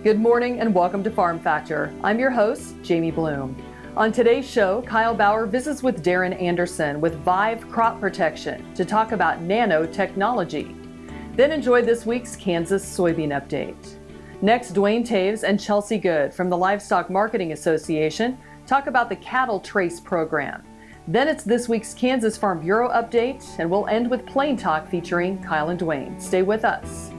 Good morning and welcome to Farm Factor. I'm your host, Jamie Bloom. On today's show, Kyle Bauer visits with Darren Anderson with Vive Crop Protection to talk about nanotechnology. Then enjoy this week's Kansas Soybean update. Next, Duane Toews and Chelsea Good from the Livestock Marketing Association talk about the Cattle Trace program. Then it's this week's Kansas Farm Bureau update, and we'll end with Plain Talk featuring Kyle and Duane. Stay with us.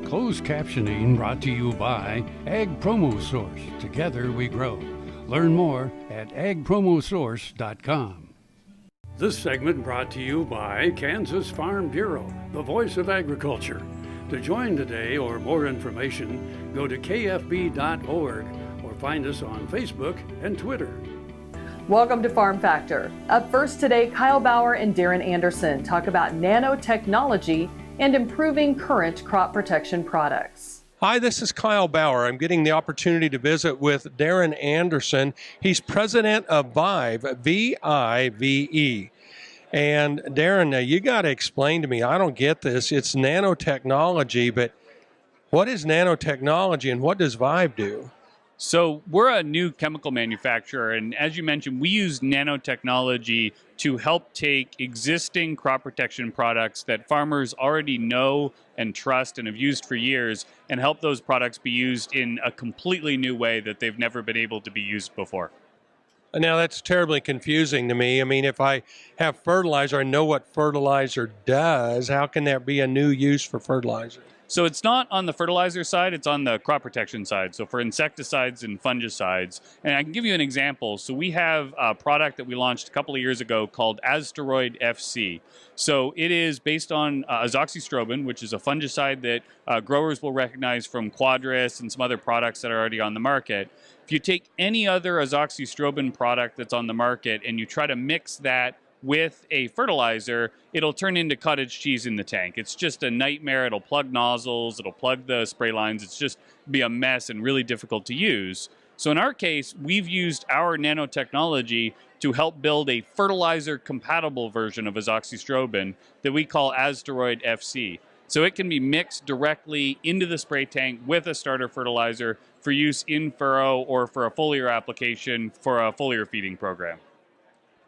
Closed captioning brought to you by Ag Promo Source. Together we grow. Learn more at agpromosource.com. This segment brought to you by Kansas Farm Bureau, the voice of agriculture. To join today or more information, go to kfb.org or find us on Facebook and Twitter. Welcome to Farm Factor. Up first today, Kyle Bauer and Darren Anderson talk about nanotechnology and improving current crop protection products. Hi, this is Kyle Bauer. I'm getting the opportunity to visit with Darren Anderson. He's president of Vive, V-I-V-E. And Darren, you got to explain to me, I don't get this. It's nanotechnology, but what is nanotechnology and what does Vive do? So we're a new chemical manufacturer, and as you mentioned, we use nanotechnology to help take existing crop protection products that farmers already know and trust and have used for years and help those products be used in a completely new way that they've never been able to be used before. Now, that's terribly confusing to me. I mean, if I have fertilizer, I know what fertilizer does. How can that be a new use for fertilizer? So it's not on the fertilizer side, it's on the crop protection side. So for insecticides and fungicides. And I can give you an example. So we have a product that we launched a couple of years ago called Asteroid FC. So it is based on azoxystrobin, which is a fungicide that growers will recognize from Quadris and some other products that are already on the market. If you take any other azoxystrobin product that's on the market and you try to mix that with a fertilizer, it'll turn into cottage cheese in the tank. It's just a nightmare. It'll plug nozzles, it'll plug the spray lines. It's just be a mess and really difficult to use. So in our case, we've used our nanotechnology to help build a fertilizer compatible version of azoxystrobin that we call Asteroid FC. So it can be mixed directly into the spray tank with a starter fertilizer for use in furrow or for a foliar application for a foliar feeding program.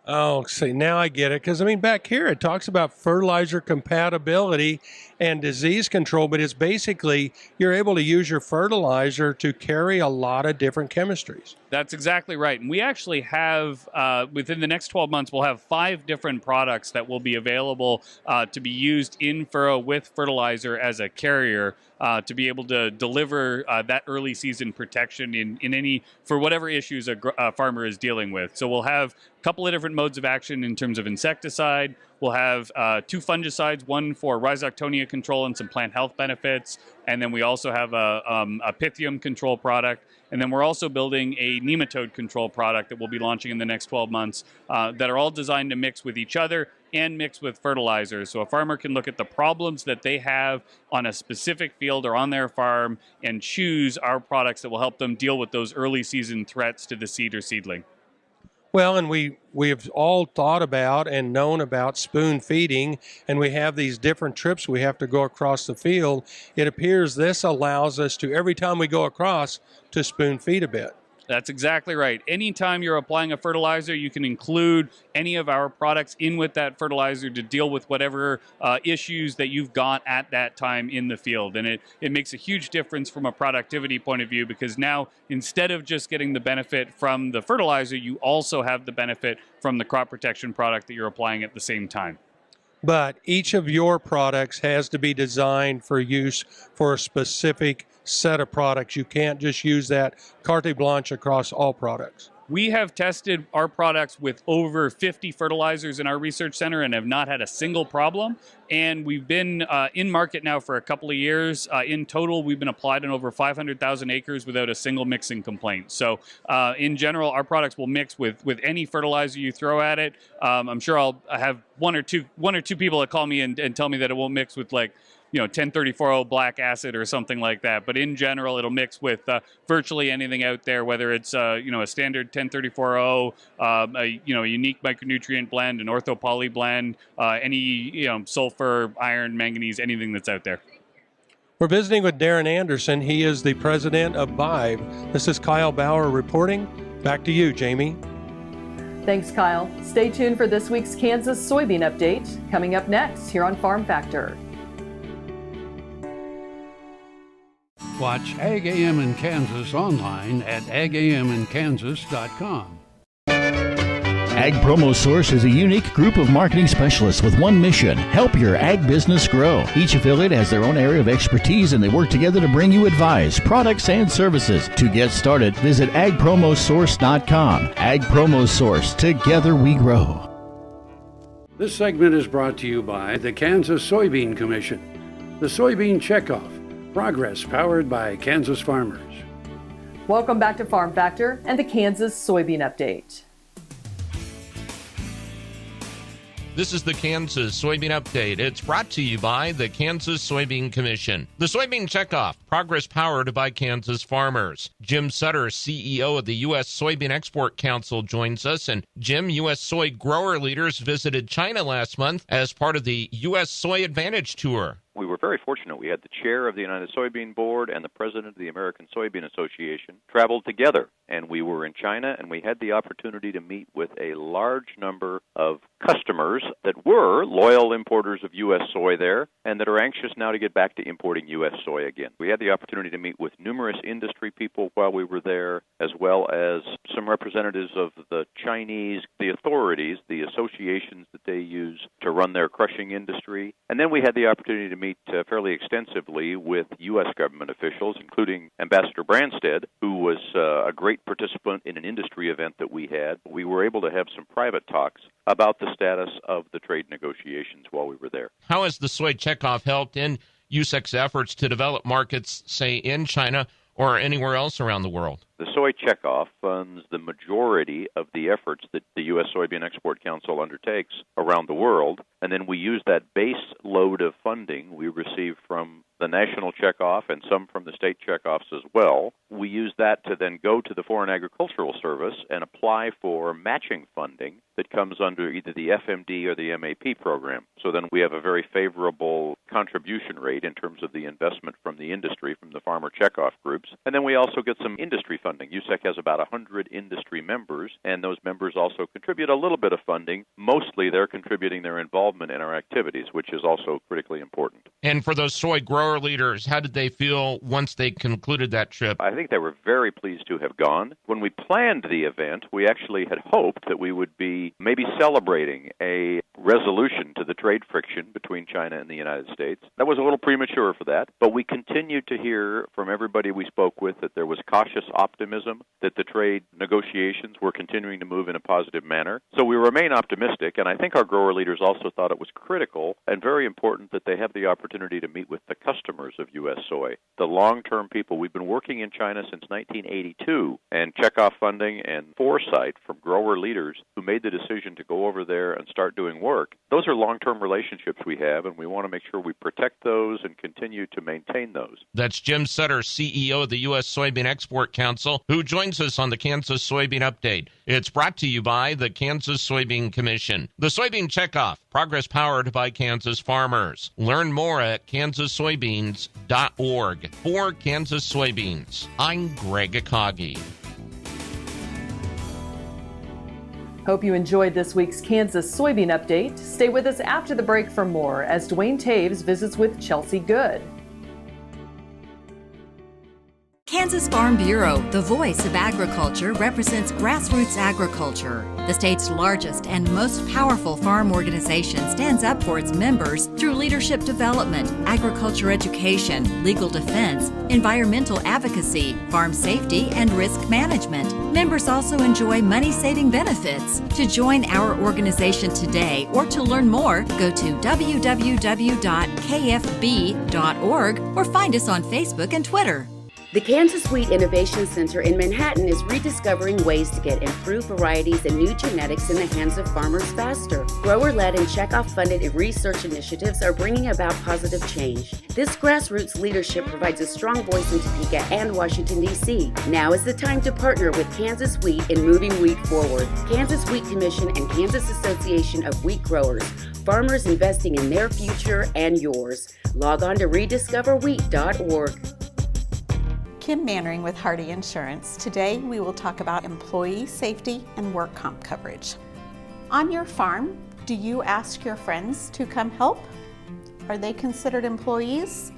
Oh, see, now I get it. Because, I mean, back here it talks about fertilizer compatibility and disease control, but it's basically you're able to use your fertilizer to carry a lot of different chemistries. That's exactly right. And we actually have, within the next 12 months, we'll have 5 different products that will be available to be used in furrow with fertilizer as a carrier to be able to deliver that early season protection in any, for whatever issues a farmer is dealing with. So we'll have a couple of different modes of action in terms of insecticide. We'll have 2 fungicides, one for rhizoctonia control and some plant health benefits. And then we also have a pythium control product. And then we're also building a nematode control product that we'll be launching in the next 12 months that are all designed to mix with each other and mix with fertilizers. So a farmer can look at the problems that they have on a specific field or on their farm and choose our products that will help them deal with those early season threats to the seed or seedling. Well, and we have all thought about and known about spoon feeding, and we have these different trips we have to go across the field. It appears this allows us to, every time we go across, to spoon feed a bit. That's exactly right. Anytime you're applying a fertilizer, you can include any of our products in with that fertilizer to deal with whatever issues that you've got at that time in the field. And it makes a huge difference from a productivity point of view, because now instead of just getting the benefit from the fertilizer, you also have the benefit from the crop protection product that you're applying at the same time. But each of your products has to be designed for use for a specific set of products. You can't just use that carte blanche across all products. We have tested our products with over 50 fertilizers in our research center and have not had a single problem. And we've been in market now for a couple of years. In total, we've been applied on over 500,000 acres without a single mixing complaint. So in general, our products will mix with any fertilizer you throw at it. I'm sure I'll have one or two people that call me and tell me that it won't mix with like 1034O black acid or something like that. But in general, it'll mix with virtually anything out there, whether it's a standard 1034O, a unique micronutrient blend, an orthopoly blend, any sulfur, iron, manganese, anything that's out there. We're visiting with Darren Anderson. He is the president of Vive. This is Kyle Bauer reporting. Back to you, Jamie. Thanks, Kyle. Stay tuned for this week's Kansas Soybean Update, coming up next here on Farm Factor. Watch Ag AM in Kansas online at agaminkansas.com. Ag Promo Source is a unique group of marketing specialists with one mission: help your ag business grow. Each affiliate has their own area of expertise, and they work together to bring you advice, products, and services. To get started, visit agpromosource.com. Ag Promo Source. Together we grow. This segment is brought to you by the Kansas Soybean Commission. The Soybean Checkoff. Progress powered by Kansas farmers. Welcome back to Farm Factor and the Kansas Soybean Update. This is the Kansas Soybean Update. It's brought to you by the Kansas Soybean Commission. The Soybean Checkoff, progress powered by Kansas farmers. Jim Sutter, CEO of the U.S. Soybean Export Council, joins us. And Jim, U.S. soy grower leaders visited China last month as part of the U.S. Soy Advantage Tour. We were very fortunate. We had the chair of the United Soybean Board and the president of the American Soybean Association traveled together, and we were in China, and we had the opportunity to meet with a large number of customers that were loyal importers of U.S. soy there and that are anxious now to get back to importing U.S. soy again. We had the opportunity to meet with numerous industry people while we were there, as well as some representatives of the Chinese, the authorities, the associations that they use to run their crushing industry. And then we had the opportunity to meet fairly extensively with U.S. government officials, including Ambassador Branstad, who was a great participant in an industry event that we had. We were able to have some private talks about the status of the trade negotiations while we were there. How has the soy checkoff helped in USEC's efforts to develop markets, say, in China or anywhere else around the world? The soy checkoff funds the majority of the efforts that the U.S. Soybean Export Council undertakes around the world, and then we use that base load of funding we receive from the national checkoff and some from the state checkoffs as well. We use that to then go to the Foreign Agricultural Service and apply for matching funding that comes under either the FMD or the MAP program. So then we have a very favorable contribution rate in terms of the investment from the industry, from the farmer checkoff groups. And then we also get some industry funding. USEC has about 100 industry members, and those members also contribute a little bit of funding. Mostly they're contributing their involvement in our activities, which is also critically important. And for those soy grower leaders, how did they feel once they concluded that trip? I think they were very pleased to have gone. When we planned the event, we actually had hoped that we would be maybe celebrating a resolution to the trade friction between China and the United States. That was a little premature for that, but we continued to hear from everybody we spoke with that there was cautious optimism that the trade negotiations were continuing to move in a positive manner. So we remain optimistic, and I think our grower leaders also thought it was critical and very important that they have the opportunity to meet with the customers of U.S. soy, the long-term people. We've been working in China since 1982, and checkoff funding and foresight from grower leaders who made the decision to go over there and start doing work. Those are long-term relationships we have, and we want to make sure we protect those and continue to maintain those. That's Jim Sutter, CEO of the U.S. Soybean Export Council, who joins us on the Kansas Soybean Update. It's brought to you by the Kansas Soybean Commission. The Soybean Checkoff, progress powered by Kansas farmers. Learn more at kansassoybeans.org. For Kansas Soybeans, I'm Greg Akagi. Hope you enjoyed this week's Kansas Soybean Update. Stay with us after the break for more as Duane Toews visits with Chelsea Good. Kansas Farm Bureau, the voice of agriculture, represents grassroots agriculture. The state's largest and most powerful farm organization stands up for its members through leadership development, agriculture education, legal defense, environmental advocacy, farm safety, and risk management. Members also enjoy money-saving benefits. To join our organization today or to learn more, go to www.kfb.org or find us on Facebook and Twitter. The Kansas Wheat Innovation Center in Manhattan is rediscovering ways to get improved varieties and new genetics in the hands of farmers faster. Grower-led and checkoff-funded research initiatives are bringing about positive change. This grassroots leadership provides a strong voice in Topeka and Washington, D.C. Now is the time to partner with Kansas Wheat in moving wheat forward. Kansas Wheat Commission and Kansas Association of Wheat Growers. Farmers investing in their future and yours. Log on to rediscoverwheat.org. Kim Mannering with Hardy Insurance. Today we will talk about employee safety and work comp coverage. On your farm, do you ask your friends to come help? Are they considered employees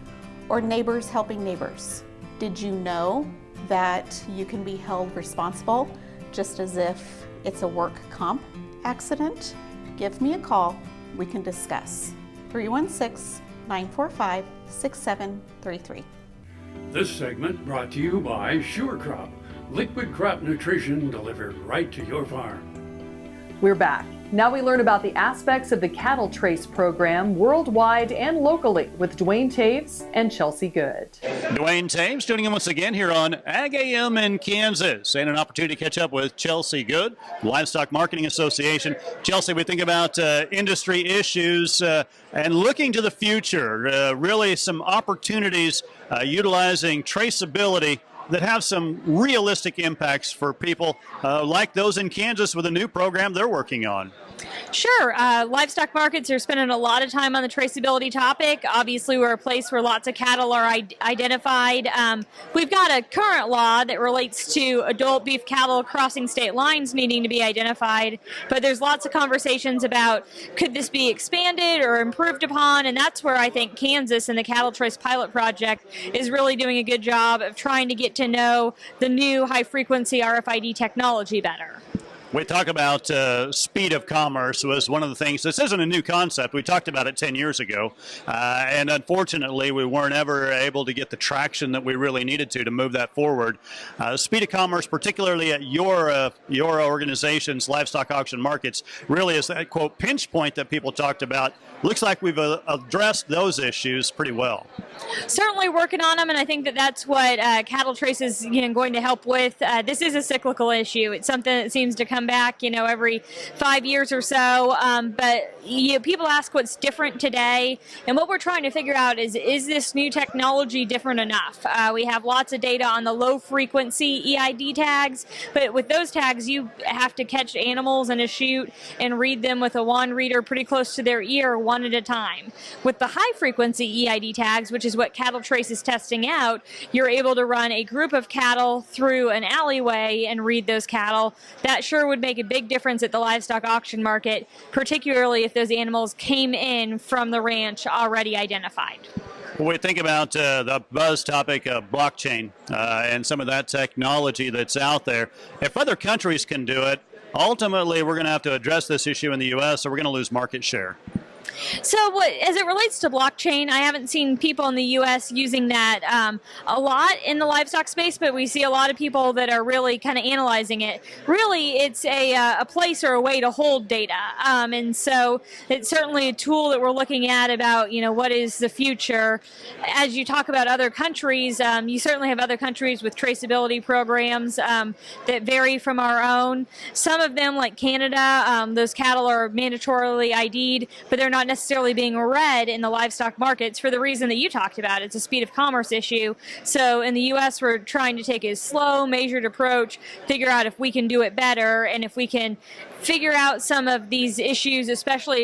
or neighbors helping neighbors? Did you know that you can be held responsible just as if it's a work comp accident? Give me a call, we can discuss. 316-945-6733. This segment brought to you by Sure Crop, liquid crop nutrition delivered right to your farm. We're back. Now we learn about the aspects of the cattle trace program worldwide and locally with Duane Toews and Chelsea Good. Duane Toews tuning in once again here on Ag AM in Kansas, and an opportunity to catch up with Chelsea Good, Livestock Marketing Association. Chelsea, we think about industry issues and looking to the future, really some opportunities utilizing traceability that have some realistic impacts for people like those in Kansas with a new program they're working on. Sure. Livestock markets are spending a lot of time on the traceability topic. Obviously, we're a place where lots of cattle are identified. We've got a current law that relates to adult beef cattle crossing state lines needing to be identified, but there's lots of conversations about could this be expanded or improved upon, and that's where I think Kansas and the Cattle Trace Pilot Project is really doing a good job of trying to get to know the new high-frequency RFID technology better. We talk about speed of commerce was one of the things. This isn't a new concept. We talked about it 10 years ago, and unfortunately, we weren't ever able to get the traction that we really needed to move that forward. Speed of commerce, particularly at your organization's livestock auction markets, really is that, quote, pinch point that people talked about. Looks like we've addressed those issues pretty well. Certainly working on them, and I think that that's what Cattle Trace is going to help with. This is a cyclical issue. It's something that seems to come back, every 5 years or so. But people ask what's different today, and what we're trying to figure out is this new technology different enough? We have lots of data on the low-frequency EID tags, but with those tags, you have to catch animals in a chute and read them with a wand reader pretty close to their ear, one at a time. With the high-frequency EID tags, which is what Cattle Trace is testing out, you're able to run a group of cattle through an alleyway and read those cattle. That sure would make a big difference at the livestock auction market, particularly if those animals came in from the ranch already identified. When we think about the buzz topic of blockchain and some of that technology that's out there, if other countries can do it, ultimately we're going to have to address this issue in the U.S. or we're going to lose market share. So as it relates to blockchain, I haven't seen people in the U.S. using that a lot in the livestock space, but we see a lot of people that are really kind of analyzing it. Really, it's a place or a way to hold data. And so it's certainly a tool that we're looking at about, what is the future. As you talk about other countries, you certainly have other countries with traceability programs that vary from our own. Some of them, like Canada, those cattle are mandatorily ID'd, but they're not necessarily being read in the livestock markets for the reason that you talked about. It's a speed of commerce issue. So in the U.S., we're trying to take a slow, measured approach, figure out if we can do it better, and if we can figure out some of these issues, especially